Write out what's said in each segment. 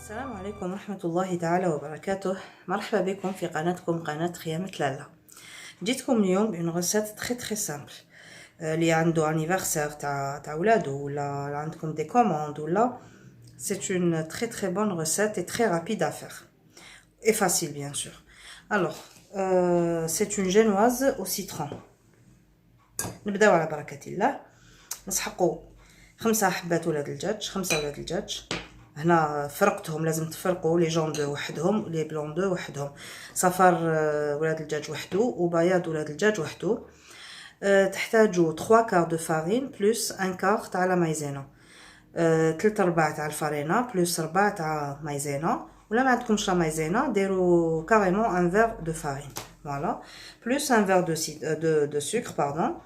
السلام عليكم ورحمة الله تعالى وبركاته. مرحبا بكم في قناتكم قناة خيامة لالا. جيتكم اليوم بune recette très simple. اللي عنده anniversaire تاع ولادو ولا عندكم des commandes ولا c'est une très bonne recette et très rapide à faire et facile bien sûr. Alors c'est une génoise au citron. نبداو على بركة الله. نسحقوا 5 حبات ولاد الدجاج، 5 ولاد الدجاج. هنا فرقتهم، لازم تفرقوا لي جون دو وحدهم لي بلون دو وحدهم، صفر ولاد الدجاج وحده وبياض ولاد الدجاج وحده. تحتاجوا 3 كار دو فارين بلس 1 كار تاع لا مايزينا، 3/4 تاع الفارينه بلس 4 تاع مايزينا، ولا ما عندكمش لا مايزينا ديروا كاريمون 1 فير دو فارين فوالا بلس 1 فير دو سكر باردون،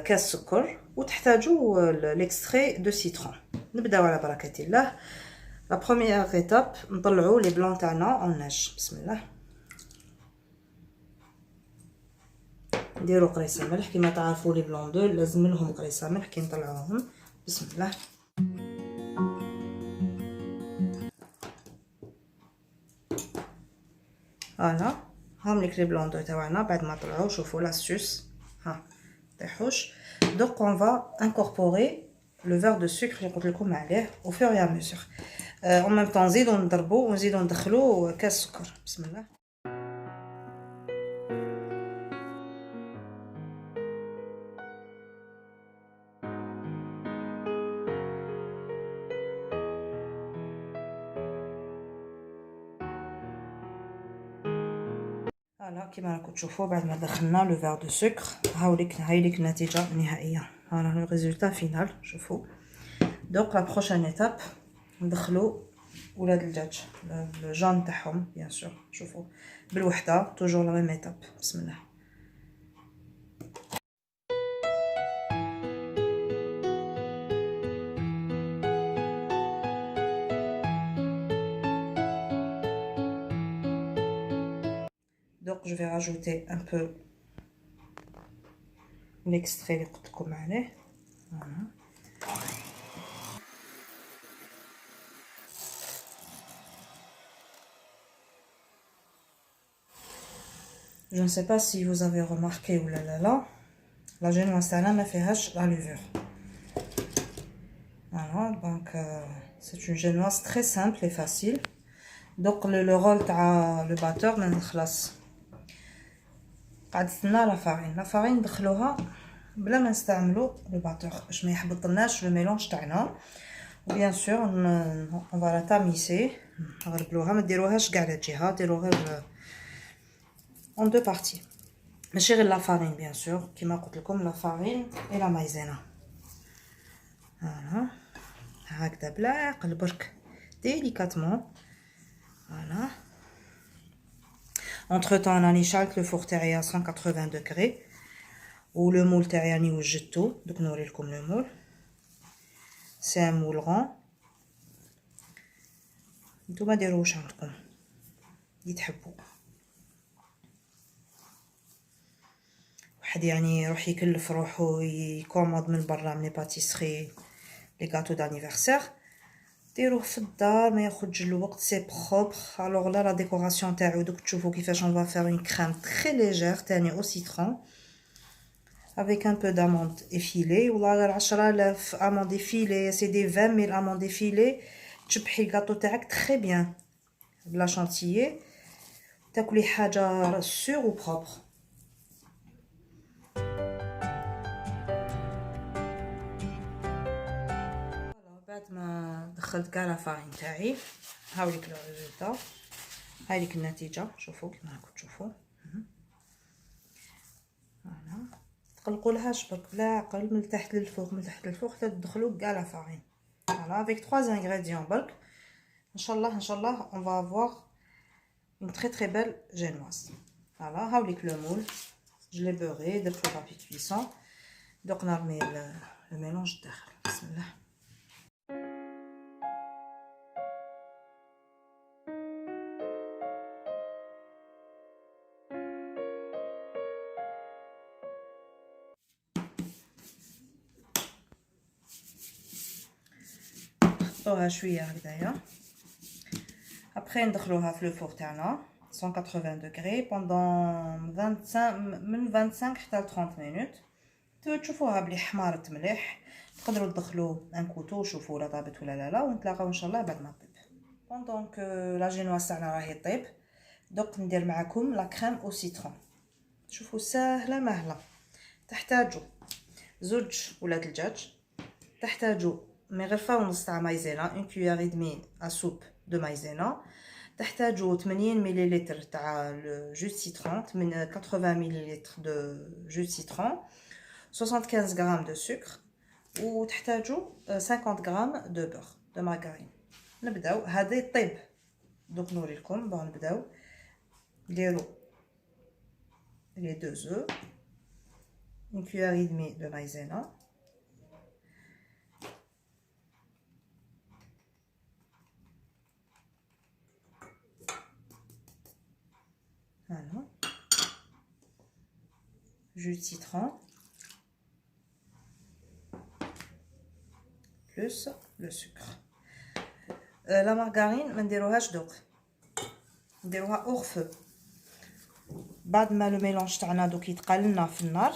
كاس سكر، وتحتاجوا ليكستري دو سيترون. نبداو على بركه الله. لا بروميير ايتاب نطلعوا لي بلون تاعنا اون ناج. بسم الله. نديروا قريصه ملح كيما تعرفوا لي بلون دو لازم لهم قريصه ملح كي نطلعوهم. بسم الله. فوالا هاهم لي بلون دو تاعنا بعد ما طلعوا. شوفوا لاستوس ها طيحوش. دونك اون فا انكوربوري لو فير دو سكر اللي قلت لكم عليه au fur et à mesure. en même temps نزيدو نضربو ونزيدو ندخلو كاس سكر. بسم الله. فوالا كيما راكم تشوفوا بعد ما دخلنا لو فير دو سكر هاي ليك النتيجه النهائيه. فوالا لو ريزولتا فينال. شوفوا. دونك لا بروشين ايتاب ندخلو ولاد الدجاج لو جون تاعهم بيان سور. شوفوا بالوحده توجور لا ميم ايتاب. بسم الله. Donc je vais rajouter un peu l'extrait اللي قلت لكم عليه. Voilà. Je ne sais pas si vous avez remarqué ou la génoise تاعنا ما فيهاش la levure. Voilà, donc c'est une génoise très simple et facile. Donc le rôle تاع le batteur ما نخلص. قعدتنا لا فارين ندخلوها بلا ما نستعملوا لو باتور باش ما يحبطلناش لو ميلونج تاعنا. وبيان سور اون فا لا تاميسي. نغربلوها، ما ديروهاش كاع على جهه، ديروا غير اون دو بارتي، ماشي غير لا فارين بيان سور كيما قلت لكم لا فارين اي لا مايزينا. فوالا هكذا بلا عقل برك ديليكاتمون. فوالا. entre temps راني شعلت لو فور تاعي 180 دوغري و لو مول تاعي راني وجدتو. دوك نوري لكم لو مول. سي ان مول غون. نتوما ديروا واش عندكم اللي تحبوا. واحد يعني يروح يكلف روحو يكوموند من برا من لي باتيسري لي غاتو دانيفرسير، ديروه في الدار ما ياخذش الوقت، سي بروبر. الوغ لا ديكوراسيون تاعو دوك تشوفوا كيفاش اون فا فير اون كريم تري ليجير تاني او سيترون avec un peu d'amande effilée ولا 10000 amande effilée. c'est des 20000 amande effilée. تشبحي الكاطو تاعك تري بيان بلا شانتيي، تاكلي حاجه سور و بروبر. بعد ما دخلت كاع لا فارين تاعي هاوليك لو ريزولتا، هايليك النتيجه. شوفوا كيما راكم تشوفوا. فوالا تقلقولهاش برك بلا عقل من تحت للفوق من تحت للفوق حتى تدخلوا كاع لا فارين. فوالا avec 3 ingrédients برك ان شاء الله on va avoir une très belle génoise. Voilà, هاوليك لو مول je l'ai beurré درت le papier cuisson. دوك نرمي le mélange الداخل. بسم الله. نحطوها شويه هكذايا ابخي ندخلوها في لو فور تاعنا 180 دوغري بوندون 25 من 25 حتى 30 مينوت. تشوفوها بلي حمارت مليح، تقدروا تدخلوا ان كوتو وشوفوا لا طابت ولا لا، ونتلاقاو ان شاء الله بعد ما طيب. بوندون كو لا جينواز تاعنا راهي طيب، دوك ندير معكم لا كريم او سيترون. شوفوا ساهله مهله. تحتاجوا زوج ولاد الدجاج، تحتاجوا مغرفه ونص تاع مايزينا، اون كويير اي دمي ا سوب دو مايزينا، تحتاجوا 80 مليلتر تاع جو سيترون، من 80 مليلتر دو جو سيترون، 75 غرام دو سكر، وتحتاجوا 50 غرام دو بور دو مارغرين. نبداو هذا طيب، دوك نوريكم. بون نبداو نديرو لي دو زو، une cuillère et demie de maïzena, voilà, jus de citron, plus le sucre. La margarine ما نديروهاش دوك، نديروها اور فو. بعد ما لو ميلونج تاعنا دوك يتقال لنا في النار،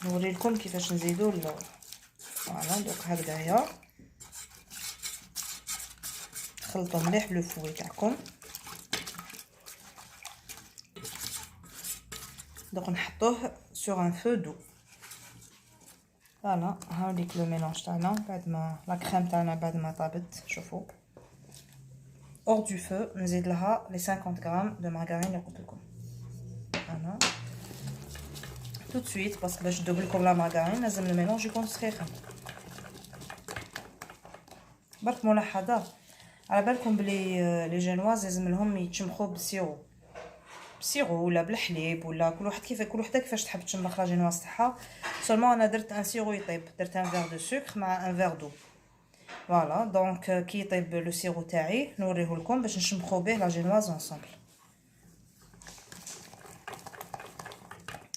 نوري لكم كيفاش نزيدو فوالا. دوك هكذايا تخلطوا مليح بلو فوي تاعكم. دوك نحطوه سور ان فو دو. فوالا هاوليك لو ميلونج تاعنا بعد ما لا كريم تاعنا بعد ما طابت. شوفوا اور دو فو نزيد لها لي 50 غرام دو مارغرين اللي قلت لكم. فوالا tout de suite parce que باش ندوب لكم لا مارغرين لازم الميلونج يكون سخيخن. برك ملاحظه، على بالكم بلي لي جينواز لازم لهم يتشمخوا بالسيرو ولا بالحليب، ولا كل واحد كيفاش تحب تشمخ لا جينواز تاعها. سولمون انا درت ان سيرو يطيب، درت ان فير دو سكر مع ان فير دو. فوالا دونك كي يطيب لو سيرو تاعي نوريه لكم باش نشمخوا به لا جينواز انصامبل.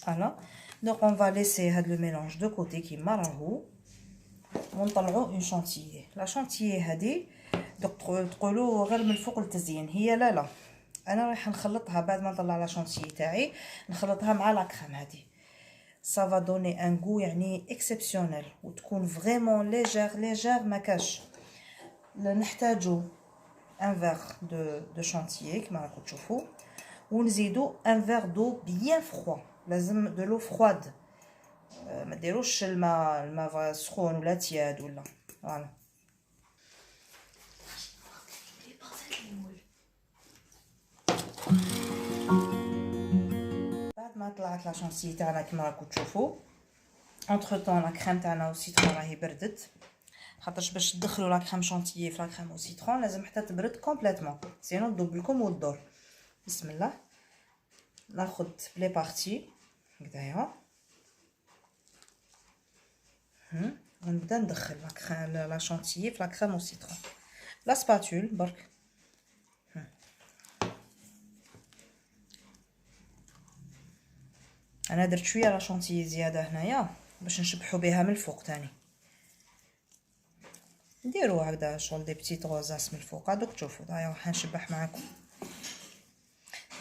فوالا دونك اون فا ليسي هاد لو ميلونج دو كوتي كيما راهو، ونطلعوا اون شانتيي. لا شانتيي هادي دوك تقولوا غير من الفوق للتزيين، هي لا انا رايحه نخلطها بعد ما نطلع لا شانتيي تاعي، نخلطها مع لا كريم هادي. سافا دوني ان غو يعني اكسبسيونيل، وتكون فريمون ليجير ما كاش. نحتاجو ان فير دو شانتيي كما راكم تشوفوا، ونزيدو ان فير دو بيان فروا، لازم دو لو فرواد، ما ديروش الماء سخون ولا تياد ولا. فوالا بعد ما طلعت لا شانسي تاعنا كما راكم تشوفوا، اونتر طون لا كريم تاعنا والسيترون راهي بردت، خاطرش باش تدخلوا لا كريم شانتيي في لا كريم والسيترون لازم حتى تبرد كومبليتوم، سينو تذوب لكم وتدور. بسم الله ناخذ بلي بارتي هكذايا، ونبدا ندخل لا شانتيي في لا كريم والسيترون. لا سباتول برك، انا درت شويه لا شانتيي زياده هنايا باش نشبحوا بها من الفوق تاني. نديروا هكذا شغل دي بتيت غوزاس من الفوق. هادوك تشوفوا هايا راح نشبح معكم،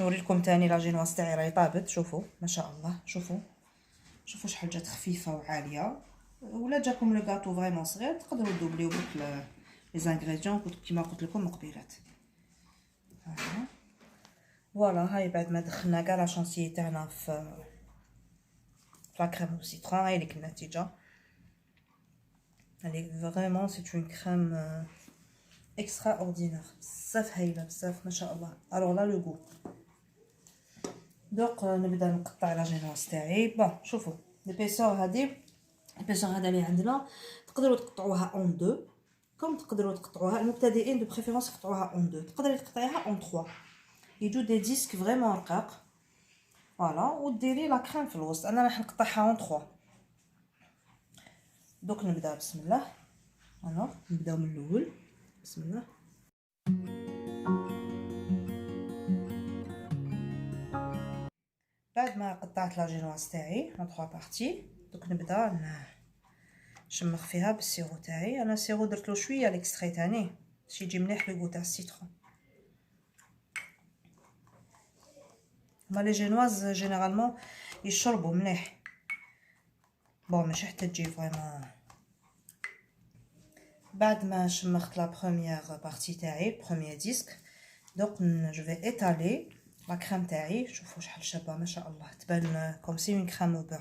نوري لكم تاني لا جينواز تاعي راهي طابت. شوفوا ما شاء الله، شوفوا شحال جات خفيفه وعاليه. ولا جاكم لو غاتو فريمون صغير تقدروا دوبليو بك لي زانغريديون كيما قلت لكم مقبيلات. فوالا هاي بعد ما دخلنا كاع لا شانتيي تاعنا في لا كريم او سيترون، هاي ليك النتيجه. هذه فريمون سي اون كريم اكسترا اوردينير، بزاف هايله بزاف ما شاء الله. الوغ لا لو غو. دوك نبدا نقطع لا جينواز تاعي. بون شوفوا ليبيسور هادي، ليبيسور هذا اللي عندنا تقدروا تقطعوها اون دو، كم تقدروا تقطعوها المبتدئين دو بريفيرونس يقطعوها اون دو، تقدري تقطعيها اون 3 يجو دي ديسك فريمون رقاق. فوالا وديري لا كريم في الوسط، انا راح نقطعها اون 3. دوك نبدا بسم الله. الوغ نبداو من الاول بسم الله. بعد ما قطعت لا جينواز تاعي اون 3 بارتي، دوك نبدا شمخ فيها بالسيرو تاعي. انا سيرو درتلو شويه ليكستري تاني باش يجي مليح لو غو تاع السيترون. هما لي جينواز جينيرالمون يشربوا مليح. بون ماشي حتى تجي فريمون. بعد ما شمخت لا بروميير بارتي تاعي بروميير ديسك، دونك جو في ايطالي لا كريم تاعي. شوفوا شحال شابه ما شاء الله، تبان كوم سي اون كريم او بور.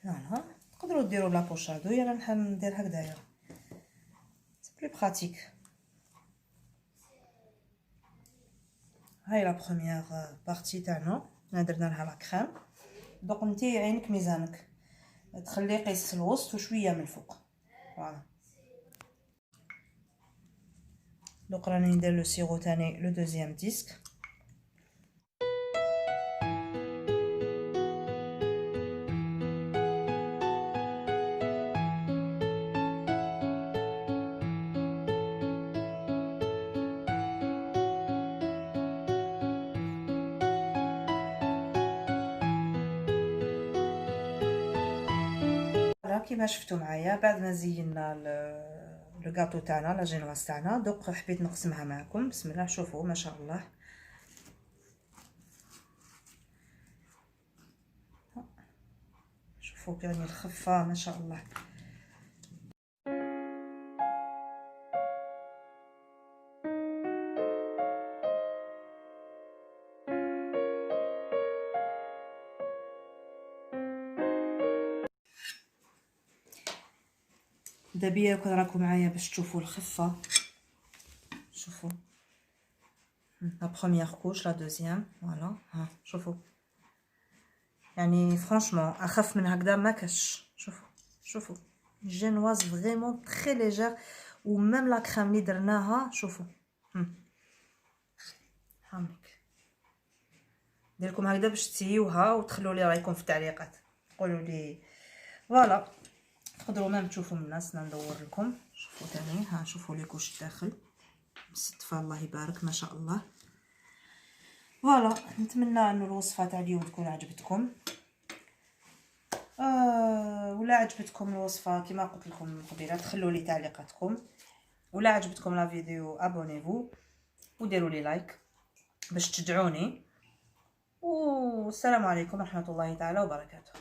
فوالا تقدروا ديروا بلا بوشادو، انا نحب ندير هكذايا سي بلي براتيك. هاي لا بروميير بارتي تاعنا درنا لها لا كريم. دونك نتي عينك ميزانك، تخلي قيس الوسط وشويه من الفوق. فوالا دونك راني ندير لو سيرو تاني لو دوزيام ديسك. كيما شفتوا معايا بعد ما زينا لو غاتو تاعنا لا جينواز تاعنا، دوك حبيت نقسمها معكم. بسم الله شوفوا ما شاء الله. شوفوا كاني الخفه ما شاء الله. دابا كون راكم معايا باش تشوفوا الخفه. شوفوا لا بروميير كوش لا دوزيام فوالا. ها شوفوا يعني فرانشمون اخف من هكذا ما كاش. شوفوا جينواز فريمون تري ليجير. وميم لا كريم اللي درناها شوفوا هامك. ندير لكم هكذا باش تسيوها وتخلوا لي رايكم في التعليقات، قولوا لي. فوالا تقدروا ميم تشوفوا من الناس. ندور لكم شوفوا ثاني. ها شوفوا لي كوش الداخل مستفى الله يبارك ما شاء الله. فوالا نتمنى ان الوصفه تاع اليوم تكون عجبتكم. ولا عجبتكم الوصفه كما قلت لكم قبيله تخلوا لي تعليقاتكم. ولا عجبتكم لا فيديو ابونيفو وديروا لي لايك باش تشجعوني. والسلام عليكم ورحمه الله تعالى وبركاته.